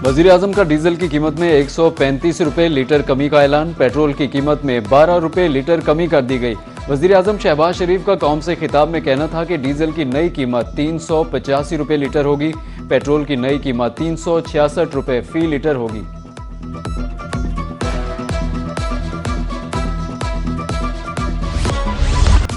वजीर आजम का डीजल की कीमत में 135 रुपये लीटर कमी का ऐलान। पेट्रोल की कीमत में 12 रुपये लीटर कमी कर दी गई। वजीर आजम शहबाज शरीफ का कौम से खिताब में कहना था कि डीजल की नई कीमत 385 रुपये लीटर होगी। पेट्रोल की नई कीमत 366 रुपये फी लीटर होगी।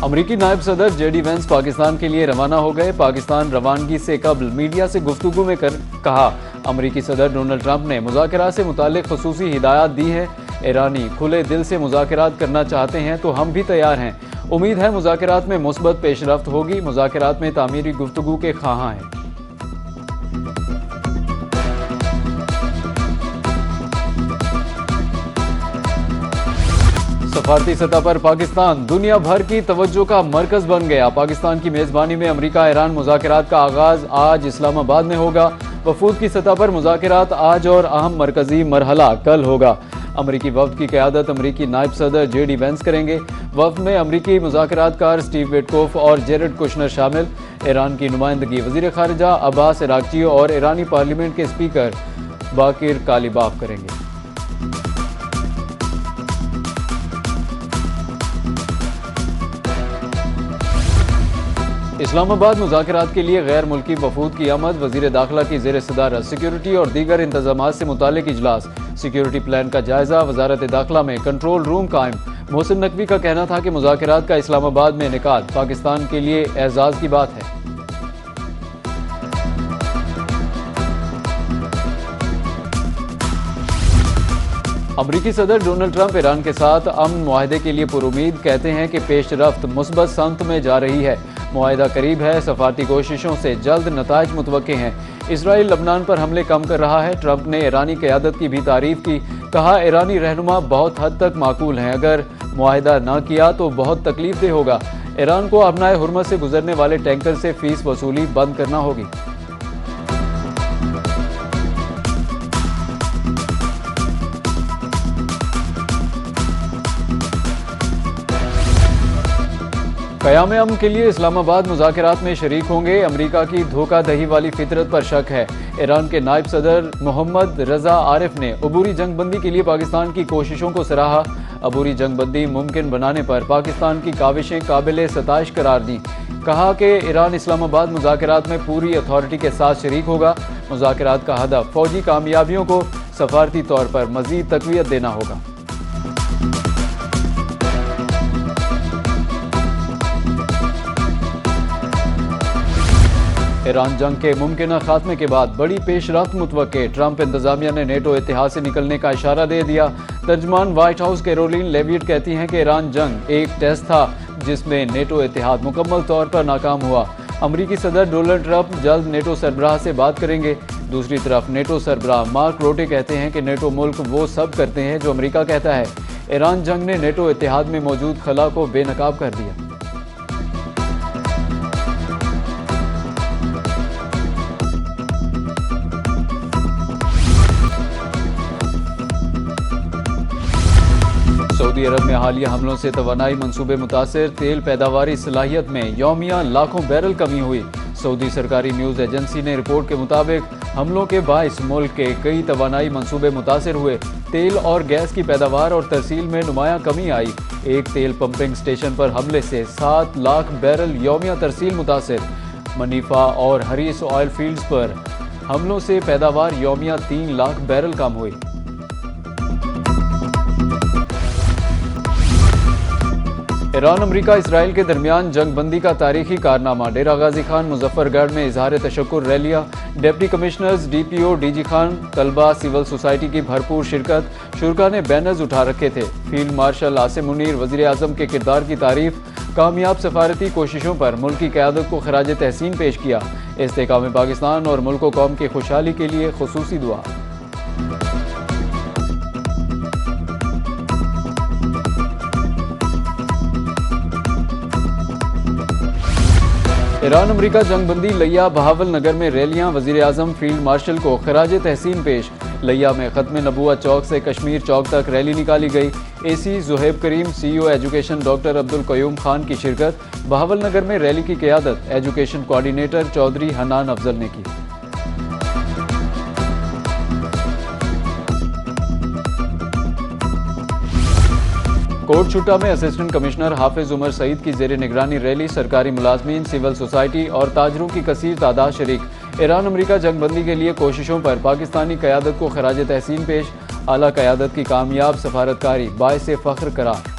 अमरीकी नायब सदर जेडी वेंस पाकिस्तान के लिए रवाना हो गए। पाकिस्तान रवानगी से कबल मीडिया से गुफ्तगू में कहा, अमरीकी सदर डोनाल्ड ट्रंप ने मुज़ाकरात से मुताल्लिक खुसूसी हिदायत दी है। ईरानी खुले दिल से मुज़ाकरात करना चाहते हैं तो हम भी तैयार हैं। उम्मीद है मुज़ाकरात में मुस्बत पेशरफ्त होगी। मुज़ाकरात में तामीरी गुफ्तगू के ख्वाहां हैं। सफारती सतह पर पाकिस्तान दुनिया भर की तवज्जो का मरकज बन गया। पाकिस्तान की मेजबानी में अमरीका ईरान मुज़ाकरात का आगाज आज इस्लामाबाद में होगा। वफूद की सतह पर मुज़ाकरात आज और अहम मरकजी मरहला कल होगा। अमरीकी वफ्द की क़यादत अमरीकी नायब सदर जेडी वेंस करेंगे। वफ्द में अमरीकी मुज़ाकरातकार स्टीव विटकोफ और जेरेड कुशनर शामिल। ईरान की नुमाइंदगी वज़ीर ख़ारिजा अब्बास इराक़ची और ईरानी पार्लियामेंट के स्पीकर बाकिर कालिबाफ करेंगे। इस्लामाबाद मुज़ाकरात के लिए गैर मुल्की वफूद की आमद। वज़ीर दाखिला की ज़ेर सदारत सिक्योरिटी और दीगर इंतजामात से मुतालिक इजलास। सिक्योरिटी प्लान का जायजा। वजारत दाखिला में कंट्रोल रूम कायम। मोहसिन नकवी का कहना था कि मुज़ाकरात का इस्लामाबाद में इनेकाद पाकिस्तान के लिए एजाज़ की बात है। अमरीकी सदर डोनाल्ड ट्रंप ईरान के साथ अमन मुआहदे के लिए पुरुमीद। कहते हैं कि पेशरफ्त मुस्बत संत में जा रही है। मुआहदा करीब है। सफारती कोशिशों से जल्द नताइज मुतवक्के हैं। इसराइल लबनान पर हमले कम कर रहा है। ट्रंप ने ईरानी क़यादत की भी तारीफ की। कहा, ईरानी रहनुमा बहुत हद तक माकूल हैं। अगर मुआहदा न किया तो बहुत तकलीफ दे होगा। ईरान को अपनाए हुर्मत से गुजरने वाले टैंकर से फीस वसूली बंद करना होगी। क़याम अमन के लिए इस्लामाबाद मुज़ाकरात में शरीक होंगे। अमरीका की धोखाधही वाली फितरत पर शक है। ईरान के नायब सदर मोहम्मद रजा आरिफ ने अबूरी जंगबंदी के लिए पाकिस्तान की कोशिशों को सराहा। अबूरी जंगबंदी मुमकिन बनाने पर पाकिस्तान की काविशें काबिल सताइश करार दी। कहा कि ईरान इस्लामाबाद मुज़ाकरात में पूरी अथॉरिटी के साथ शरीक होगा। मुज़ाकरात का हदफ फौजी कामयाबियों को सफारती तौर पर मज़ीद तक़वियत देना होगा। ईरान जंग के मुमकिन खात्मे के बाद बड़ी पेशरफ्त मुतवक्के। ट्रंप इंतजामिया ने नेटो इत्तेहाद से निकलने का इशारा दे दिया। तर्जमान व्हाइट हाउस कैरोलिन लेविट कहती हैं कि ईरान जंग एक टेस्ट था जिसमें नेटो इत्तेहाद मुकम्मल तौर पर नाकाम हुआ। अमरीकी सदर डोनाल्ड ट्रंप जल्द नेटो सरबराह से बात करेंगे। दूसरी तरफ नेटो सरबराह मार्क रोटे कहते हैं कि नेटो मुल्क वो सब करते हैं जो अमरीका कहता है। ईरान जंग ने नेटो इत्तेहाद में मौजूद खला को बेनकाब कर दिया। सऊदी अरब में हालिया हमलों से तवानाई मंसूबे मुतासिर। तेल पैदावारी सलाहियत में यौमिया लाखों बैरल कमी हुई। सऊदी सरकारी न्यूज़ एजेंसी ने रिपोर्ट के मुताबिक हमलों के बाइस मुल्क के कई तवानाई मंसूबे मुतासिर हुए। तेल और गैस की पैदावार और तरसील में नुमाया कमी आई। एक तेल पंपिंग स्टेशन पर हमले से 7 लाख बैरल यौमिया तरसील मुतासिर। मनीफा और हरीस ऑयल फील्ड्स पर हमलों से पैदावार यौमिया 3 लाख बैरल कम हुई। ईरान अमरीका इसराइल के दरमियान जंगबंदी का तारीखी कारनामा। डेरा गाजी खान मुजफ्फरगढ़ में इजहार तशक्कुर रैलियां। Deputy commissioners DPO DG Khan तलबा सिविल सोसाइटी की भरपूर शिरकत। शुरका ने बैनर्स उठा रखे थे। फील्ड मार्शल आसिम मुनीर वज़ीर आज़म के किरदार की तारीफ। कामयाब सफारती कोशिशों पर मुल्क की क़यादत को खराज तहसीन पेश किया। इस्तेहकाम पाकिस्तान और मुल्क कौम की खुशहाली के लिए खुसूसी दुआ। ईरान अमरीका जंगबंदी लिया बहावल नगर में रैलियां। वज़ीर आज़म फील्ड मार्शल को खराज तहसीन पेश। लिया में ख़त्म नबूवत चौक से कश्मीर चौक तक रैली निकाली गई। AC Zuhaib Karim, CEO education doctor Abdul Qayyum Khan की शिरकत। बहावल नगर में रैली की क़यादत एजुकेशन कोऑर्डिनेटर चौधरी हनान अफजल ने की। कोट छुट्टा में असिस्टेंट कमिश्नर हाफिज उमर सईद की जेर निगरानी रैली, सरकारी मुलाजमीन, सिविल सोसाइटी और ताजरों की कसीर तादाद शरीक। ईरान अमरीका जंगबंदी के लिए कोशिशों पर पाकिस्तानी क़यादत को खराज तहसीन पेश, आला क़यादत की कामयाब सफारतकारी बाइस फ़ख्र करार।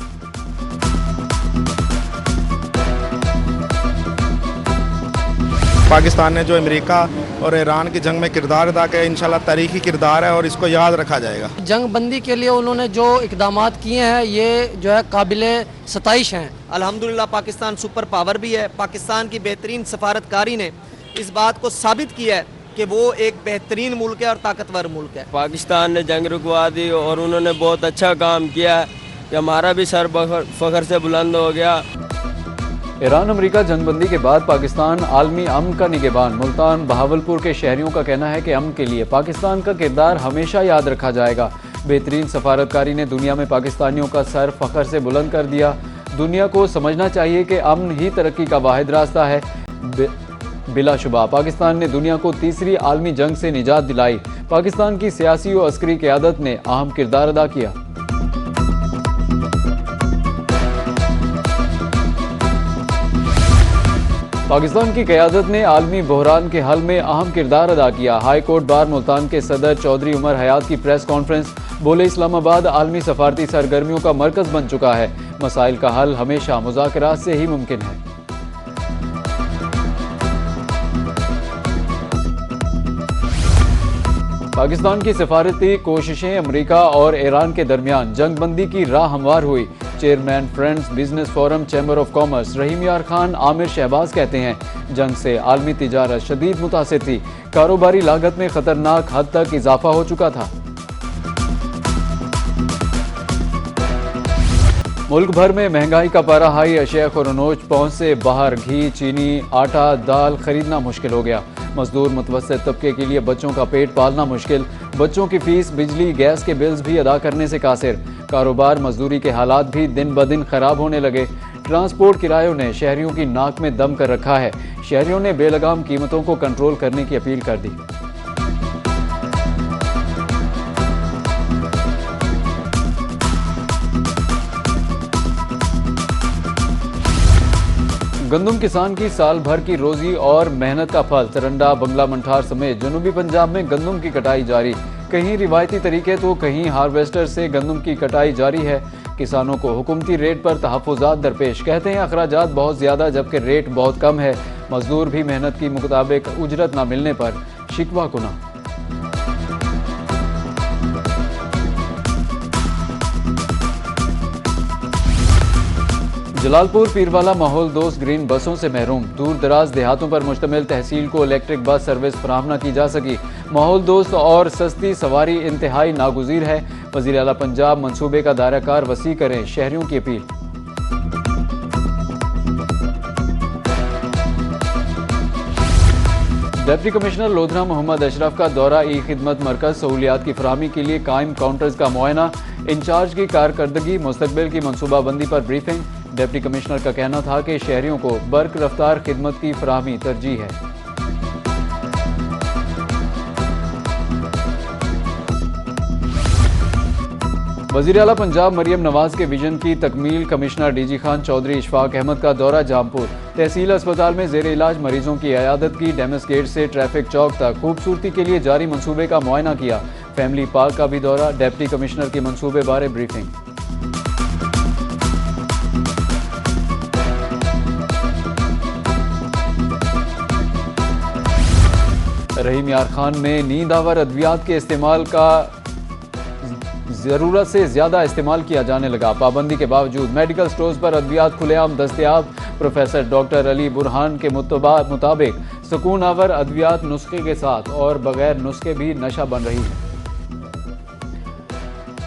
पाकिस्तान ने जो अमेरिका और ईरान की जंग में किरदार अदा किया, इंशाल्लाह तारीखी किरदार है और इसको याद रखा जाएगा। जंग बंदी के लिए उन्होंने जो इकदाम किए हैं ये जो है काबिले सताइश हैं। अल्हम्दुलिल्लाह पाकिस्तान सुपर पावर भी है। पाकिस्तान की बेहतरीन सफारतकारी ने इस बात को साबित किया है कि वो एक बेहतरीन मुल्क है और ताकतवर मुल्क है। पाकिस्तान ने जंग रुकवा दी और उन्होंने बहुत अच्छा काम किया कि हमारा भी सर फख्र से बुलंद हो गया। ईरान अमरीका जंगबंदी के बाद पाकिस्तान आलमी अमन का निगहबान। मुल्तान बहावलपुर के शहरियों का कहना है कि अमन के लिए पाकिस्तान का किरदार हमेशा याद रखा जाएगा। बेहतरीन सफारतकारी ने दुनिया में पाकिस्तानियों का सर फख्र से बुलंद कर दिया। दुनिया को समझना चाहिए कि अमन ही तरक्की का वाहिद रास्ता है। बिलाशुबा पाकिस्तान ने दुनिया को तीसरी आलमी जंग से निजात दिलाई। पाकिस्तान की सियासी और अस्करी क़यादत ने अहम किरदार अदा किया। पाकिस्तान की क़यादत ने आलमी बहरान के हल में अहम किरदार अदा किया। हाई कोर्ट बार मुल्तान के सदर चौधरी उमर हयात की प्रेस कॉन्फ्रेंस, बोले इस्लामाबाद आलमी सफारती सरगर्मियों का मरकज़ बन चुका है। मसाइल का हल हमेशा मुज़ाकरात से ही मुमकिन है। पाकिस्तान की सफारती कोशिशें अमरीका और ईरान के दरमियान जंगबंदी की राह हमवार हुई। Chairman friends business forum chamber of commerce Rahim Yar Khan Aamir Shahbaz कहते हैं जंग से आलमी तिजारत शदीद मुतासिर थी। कारोबारी लागत में खतरनाक हद तक इजाफा हो चुका था। मुल्क भर में महंगाई का पारा हाई, अशिया खुरनोश पहुंच से बाहर। घी, चीनी, आटा, दाल खरीदना मुश्किल हो गया। मजदूर मुतवस्सित तबके के लिए बच्चों का पेट पालना मुश्किल। बच्चों की फीस, बिजली, गैस के बिल्स भी अदा करने से कासिर। कारोबार, मजदूरी के हालात भी दिन ब दिन खराब होने लगे। ट्रांसपोर्ट किरायों ने शहरियों की नाक में दम कर रखा है। शहरियों ने बेलगाम कीमतों को कंट्रोल करने की अपील कर दी। गंदम किसान की साल भर की रोजी और मेहनत का फल। तरंडा, बंगला मंठार समेत जनूबी पंजाब में गंदम की कटाई जारी। कहीं रिवायती तरीके तो कहीं हार्वेस्टर से गंदम की कटाई जारी है। किसानों को हुकूमती रेट पर तहफ़्फ़ुज़ात दरपेश। कहते हैं अखराजात बहुत ज़्यादा जबकि रेट बहुत कम है। मजदूर भी मेहनत की मुताबिक उजरत न मिलने पर शिकवा कुना। जलालपुर पीरवाला माहौल दोस्त ग्रीन बसों से महरूम। दूर दराज देहातों पर मुश्तमिल तहसील को इलेक्ट्रिक बस सर्विस फराहम न की जा सकी। माहौल दोस्त और सस्ती सवारी इंतहाई नागुज़ीर है। वज़ीर आला पंजाब मंसूबे का दायराकार वसी करें, शहरियों की अपील। डिप्टी कमिश्नर लोधरा मोहम्मद अशरफ का दौरा ई खिदमत मरकज। सहूलियात की फराहमी के लिए कायम काउंटर्स का मुआयना। इंचार्ज की कारकर्दगी, मुस्तकबिल की मनसूबाबंदी पर ब्रीफिंग। डिप्टी कमिश्नर का कहना था कि शहरियों को बर्क रफ्तार खिदमत की फराहमी तरजीह है। वज़ीर आला पंजाब मरियम नवाज के विजन की तकमील। कमिश्नर डीजी खान चौधरी इशफाक अहमद का दौरा जामपुर। तहसील अस्पताल में जेर इलाज मरीजों की अयादत की। डेमस गेट से ट्रैफिक चौक तक खूबसूरती के लिए जारी मंसूबे का मुआयना किया। फैमिली पार्क का भी दौरा। डिप्टी कमिश्नर की मंसूबे बारे ब्रीफिंग। रहीम यार खान में नींद आवर अद्वियात के इस्तेमाल का ज़रूरत से ज़्यादा इस्तेमाल किया जाने लगा। पाबंदी के बावजूद मेडिकल स्टोर्स पर अद्वियात खुलेआम दस्तयाब। प्रोफेसर डॉक्टर अली बुरहान के मुताबिक सुकून आवर अद्वियात नुस्खे के साथ और बगैर नुस्खे भी नशा बन रही है।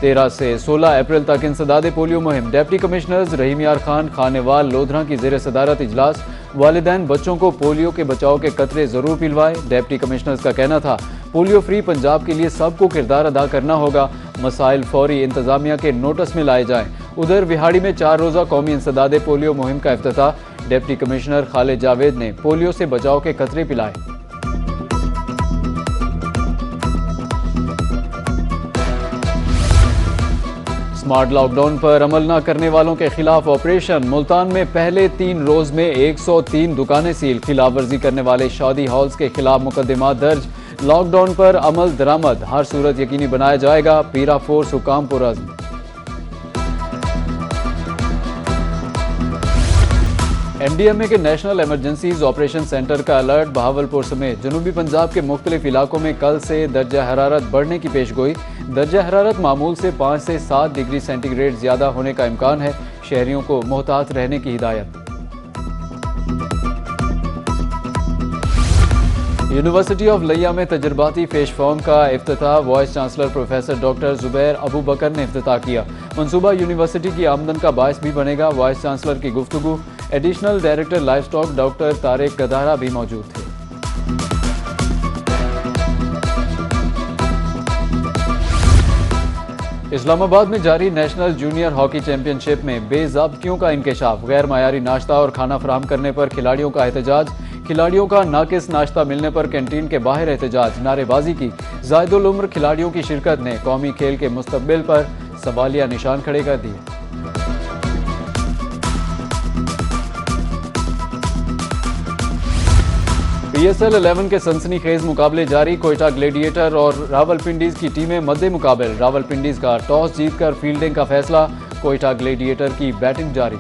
13 से 16 अप्रैल तक इंसदाद पोलियो मुहिम। डिप्टी कमिश्नर्स रहीम यार खान, खानेवाल, लोधरा की ज़ेर सदारत इजलास। वालिदैन बच्चों को पोलियो के बचाव के कतरे ज़रूर पिलवाएं। डिप्टी कमिश्नर्स का कहना था पोलियो फ्री पंजाब के लिए सबको किरदार अदा करना होगा। मसाइल फौरी इंतजामिया के नोटिस में लाए जाएं। उधर विहाड़ी में 4 रोज़ा कौमी इंसदाद पोलियो मुहिम का इफ्तिताह। डिप्टी कमिश्नर खालिद जावेद ने पोलियो से बचाव के कतरे पिलाए। स्मार्ट लॉकडाउन पर अमल न करने वालों के खिलाफ ऑपरेशन। मुल्तान में पहले 3 रोज में 103 दुकानें सील। खिलाफ वर्जी करने वाले शादी हॉल्स के खिलाफ मुकदमा दर्ज। लॉकडाउन पर अमल दरामद हर सूरत यकीनी बनाया जाएगा। पीरा फोर्स हुकाम पुरज़्म। एनडीएमए के नेशनल इमरजेंसीज ऑपरेशन सेंटर का अलर्ट। बहावलपुर समेत जनूबी पंजाब के मुख्तलिफ इलाकों में कल से दर्जा हरारत बढ़ने की पेशगोई। दर्जा हरारत मामूल से 5 से 7 डिग्री सेंटीग्रेड ज्यादा होने का इम्कान है। शहरियों को मोहतात रहने की हिदायत। यूनिवर्सिटी ऑफ लिया में तजर्बाती फेश फॉर्म का इफ्तिताह vice chancellor professor doctor Zubair Abu Bakar ने इफ्तिताह किया। मंसूबा यूनिवर्सिटी की आमदन का बायस भी बनेगा। वाइस चांसलर की गुफ्तगू। Additional director livestock doctor Tariq Gadara भी मौजूद थे। इस्लामाबाद में जारी नेशनल जूनियर हॉकी चैंपियनशिप में बेज़ाब्तियों का इंकशाफ। गैर मायारी नाश्ता और खाना फराहम करने पर खिलाड़ियों का एहतजाज। खिलाड़ियों का नाकिस नाश्ता मिलने पर कैंटीन के बाहर एहतजाज। नारेबाजी की। जायदुल उम्र खिलाड़ियों की शिरकत ने कौमी खेल के मुस्तकबिल पर सवालिया निशान खड़े कर दिए। PSL 11 के सनसनीखेज मुकाबले जारी। कोयटा ग्लेडिएटर और रावलपिंडीज की टीमें मद्दे मुकाबल। रावलपिंडीज का टॉस जीतकर फील्डिंग का फैसला। कोयटा ग्लेडिएटर की बैटिंग जारी।